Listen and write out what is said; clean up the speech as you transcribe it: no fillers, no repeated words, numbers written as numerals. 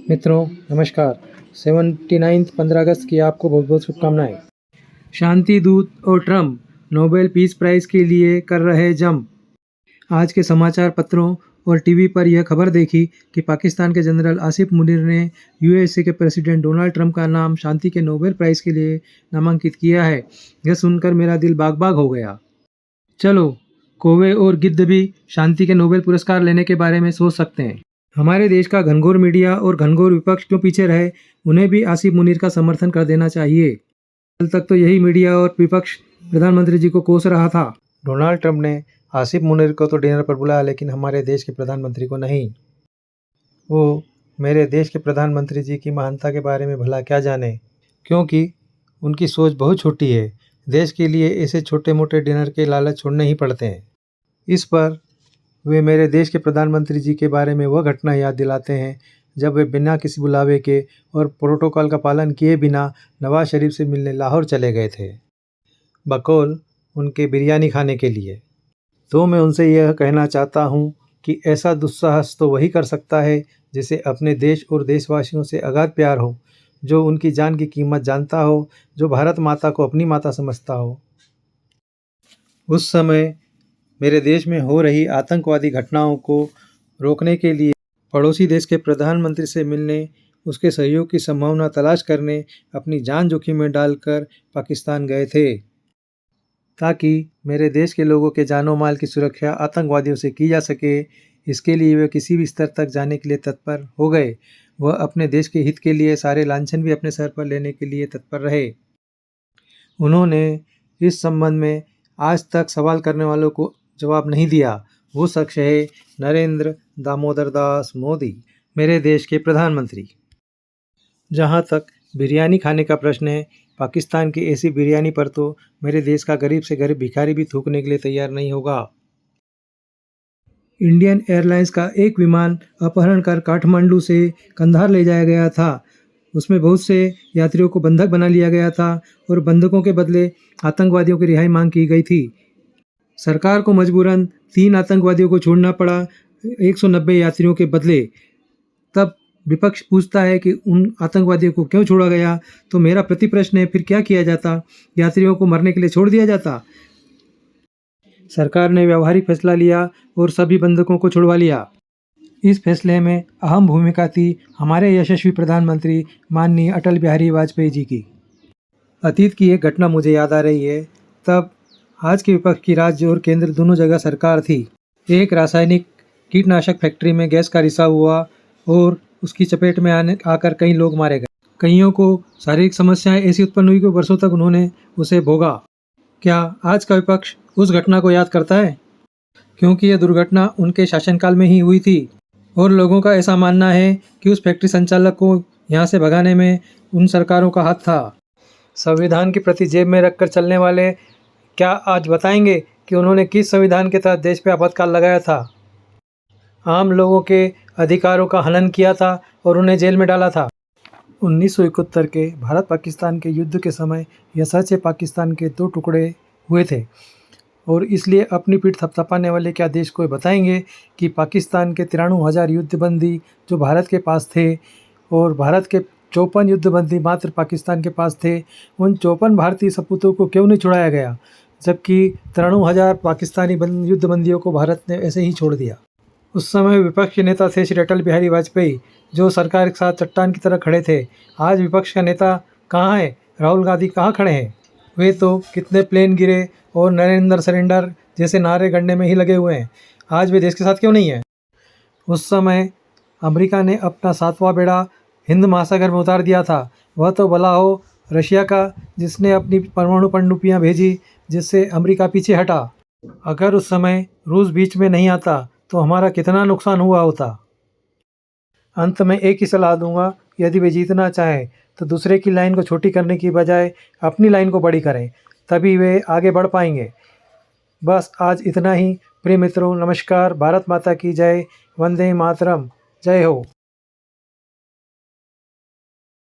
मित्रों नमस्कार। 79 15 अगस्त की आपको बहुत बहुत शुभकामनाएं। शांति दूत और ट्रंप नोबेल पीस प्राइज़ के लिए कर रहे जंप। आज के समाचार पत्रों और टीवी पर यह खबर देखी कि पाकिस्तान के जनरल आसिफ मुनीर ने यूएसए के प्रेसिडेंट डोनाल्ड ट्रंप का नाम शांति के नोबेल प्राइज़ के लिए नामांकित किया है। यह सुनकर मेरा दिल बाग बाग हो गया। चलो कौवे और गिद्ध भी शांति के नोबेल पुरस्कार लेने के बारे में सोच सकते हैं। हमारे देश का घनघोर मीडिया और घनघोर विपक्ष क्यों पीछे रहे, उन्हें भी आसिफ मुनीर का समर्थन कर देना चाहिए। कल तक तो यही मीडिया और विपक्ष प्रधानमंत्री जी को कोस रहा था। डोनाल्ड ट्रंप ने आसिफ मुनीर को तो डिनर पर बुलाया, लेकिन हमारे देश के प्रधानमंत्री को नहीं। वो मेरे देश के प्रधानमंत्री जी की महानता के बारे में भला क्या जाने, क्योंकि उनकी सोच बहुत छोटी है। देश के लिए ऐसे छोटे मोटे डिनर के लालच छोड़ने ही पड़ते हैं। इस पर वे मेरे देश के प्रधानमंत्री जी के बारे में वह घटना याद दिलाते हैं जब वे बिना किसी बुलावे के और प्रोटोकॉल का पालन किए बिना नवाज शरीफ से मिलने लाहौर चले गए थे, बकौल उनके बिरयानी खाने के लिए। तो मैं उनसे यह कहना चाहता हूँ कि ऐसा दुस्साहस तो वही कर सकता है जिसे अपने देश और देशवासियों से अगाध प्यार हो, जो उनकी जान की कीमत जानता हो, जो भारत माता को अपनी माता समझता हो। उस समय मेरे देश में हो रही आतंकवादी घटनाओं को रोकने के लिए पड़ोसी देश के प्रधानमंत्री से मिलने, उसके सहयोग की संभावना तलाश करने अपनी जान जोखिम में डालकर पाकिस्तान गए थे, ताकि मेरे देश के लोगों के जानो माल की सुरक्षा आतंकवादियों से की जा सके। इसके लिए वे किसी भी स्तर तक जाने के लिए तत्पर हो गए। वह अपने देश के हित के लिए सारे लांछन भी अपने सर पर लेने के लिए तत्पर रहे। उन्होंने इस संबंध में आज तक सवाल करने वालों को जवाब नहीं दिया। वो शख्स है नरेंद्र दामोदर दास मोदी, मेरे देश के प्रधानमंत्री। जहाँ तक बिरयानी खाने का प्रश्न है, पाकिस्तान की ऐसी बिरयानी पर तो मेरे देश का गरीब से गरीब भिखारी भी थूकने के लिए तैयार नहीं होगा। इंडियन एयरलाइंस का एक विमान अपहरण कर काठमांडू से कंधार ले जाया गया था। उसमें बहुत से यात्रियों को बंधक बना लिया गया था और बंधकों के बदले आतंकवादियों की रिहाई मांग की गई थी। सरकार को मजबूरन 3 आतंकवादियों को छोड़ना पड़ा 190 यात्रियों के बदले। तब विपक्ष पूछता है कि उन आतंकवादियों को क्यों छोड़ा गया, तो मेरा प्रति प्रश्न है, फिर क्या किया जाता? यात्रियों को मरने के लिए छोड़ दिया जाता? सरकार ने व्यावहारिक फैसला लिया और सभी बंधकों को छुड़वा लिया। इस फैसले में अहम भूमिका थी हमारे यशस्वी प्रधानमंत्री माननीय अटल बिहारी वाजपेयी जी की। अतीत की एक घटना मुझे याद आ रही है। तब आज के विपक्ष की राज्य और केंद्र दोनों जगह सरकार थी। एक रासायनिक कीटनाशक फैक्ट्री में गैस का रिसाव हुआ और उसकी चपेट में आकर कई लोग मारे गए। कईयों को शारीरिक समस्याएं ऐसी उत्पन्न हुई कि वर्षों तक उन्होंने उसे भोगा। क्या आज का विपक्ष उस घटना को याद करता है? क्योंकि यह दुर्घटना उनके शासनकाल में ही हुई थी और लोगों का ऐसा मानना है कि उस फैक्ट्री संचालक को यहाँ से भगाने में उन सरकारों का हाथ था। संविधान की प्रति जेब में रखकर चलने वाले क्या आज बताएंगे कि उन्होंने किस संविधान के तहत देश पे आपातकाल लगाया था, आम लोगों के अधिकारों का हनन किया था और उन्हें जेल में डाला था। 1971 के भारत पाकिस्तान के युद्ध के समय यह सच है, पाकिस्तान के 2 टुकड़े हुए थे और इसलिए अपनी पीठ थपथपाने वाले क्या देश को बताएंगे कि पाकिस्तान के 93,000 युद्धबंदी जो भारत के पास थे और भारत के 54 युद्धबंदी मात्र पाकिस्तान के पास थे, उन 54 भारतीय सपूतों को क्यों नहीं छुड़ाया गया, जबकि 93,000 पाकिस्तानी युद्धबंदियों को भारत ने ऐसे ही छोड़ दिया। उस समय विपक्ष के नेता थे श्री अटल बिहारी वाजपेयी, जो सरकार के साथ चट्टान की तरह खड़े थे। आज विपक्ष का नेता कहाँ है? राहुल गांधी कहाँ खड़े हैं? वे तो कितने प्लेन गिरे और नरेंद्र सरेंडर जैसे नारे गढ़ने में ही लगे हुए हैं। आज वे देश के साथ क्यों नहीं है? उस समय अमेरिका ने अपना 7वां बेड़ा हिंद महासागर में उतार दिया था। वह तो भला हो रशिया का, जिसने अपनी परमाणु पनडुब्बियां भेजी, जिससे अमेरिका पीछे हटा। अगर उस समय रूस बीच में नहीं आता तो हमारा कितना नुकसान हुआ होता। अंत में एक ही सलाह दूंगा, यदि वे जीतना चाहें तो दूसरे की लाइन को छोटी करने की बजाय अपनी लाइन को बड़ी करें, तभी वे आगे बढ़ पाएंगे। बस आज इतना ही। प्रिय मित्रों नमस्कार। भारत माता की जय। वंदे मातरम। जय हो।